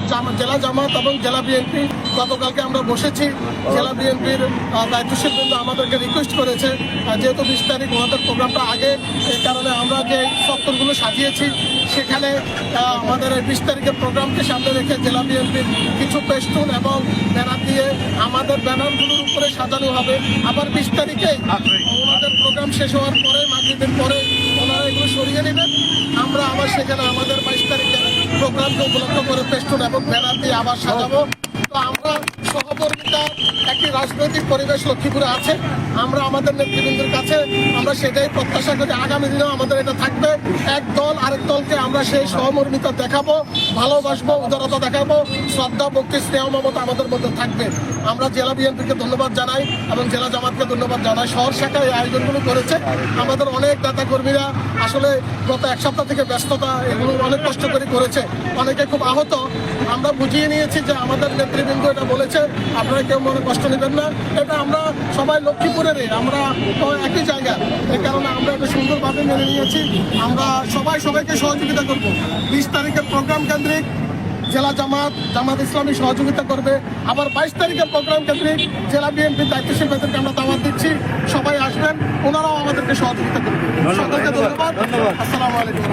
জেলা জামাত এবং জেলা বিএনপি গতকালকে আমরা বসেছি। জেলা বিএনপির দায়িত্বশীল বৃন্দ আমাদেরকে রিকোয়েস্ট করেছে, যেহেতু 20 তারিখ ওনাদের প্রোগ্রামটা আগে, এই কারণে আমরা যে চত্বরগুলো সাজিয়েছি সেখানে আমাদের এই 20 তারিখের প্রোগ্রামকে সামনে রেখে জেলা বিএনপির কিছু পেস্টুন এবং ব্যানার দিয়ে আমাদের ব্যানারগুলোর উপরে সাজানো হবে। আবার 20 তারিখে ওনাদের প্রোগ্রাম শেষ হওয়ার পরে, মাগরিবের পরে ওনারা এগুলো সরিয়ে নেবেন। আমরা আবার সেখানে আমাদের 22 তারিখের প্রোগ্রামকে উপলক্ষ করে পেস্টুন এবং ব্যানার দিয়ে আবার সাজাবো। তো আমরা সহকর্মিতা একটি রাজনৈতিক পরিবেশ লক্ষ্মীপুরে আছে। আমরা আমাদের নেতৃবৃন্দের কাছে আমরা সেটাই প্রত্যাশা করি, আগামী দিনেও আমাদের এটা থাকবে। এক দল আরেক দলকে আমরা সেই সহমর্মিতা দেখাবো, ভালোবাসবো, উদারতা দেখাবো, শ্রদ্ধা, ভক্তি, স্নেহ, মমতা আমাদের মধ্যে থাকবে। আমরা জেলা বিএনপিকে ধন্যবাদ জানাই এবং জেলা জামাতকে ধন্যবাদ জানাই। শহর শাখায় এই আয়োজনগুলো করেছে। আমাদের অনেক নেতা কর্মীরা আসলে গত এক সপ্তাহ থেকে ব্যস্ততা, এগুলো অনেক কষ্ট করে করেছে, অনেকে খুব আহত। আমরা বুঝিয়ে নিয়েছি যে আমাদের নেতৃবৃন্দ এটা বলেছে, আপনারা কেউ মনে কষ্ট নেবেন না, এটা আমরা সবাই লক্ষ্মীপুরেরই, আমরা একই জায়গা, এই কারণে আমরা এটা সুন্দরভাবে মেনে নিয়েছি। আমরা সবাইকে সহযোগিতা করব। 20 তারিখের প্রোগ্রাম কেন্দ্রিক জেলা জামাত ইসলামী সহযোগিতা করবে। আবার 22 তারিখের প্রোগ্রাম কেন্দ্রিক জেলা বিএনপির দায়িত্বশীল নেতাদেরকে আমরা দাওয়াত দিচ্ছি, সবাই আসবেন, ওনারাও আমাদেরকে সহযোগিতা করবেন। সকলকে ধন্যবাদ। আসসালামু আলাইকুম।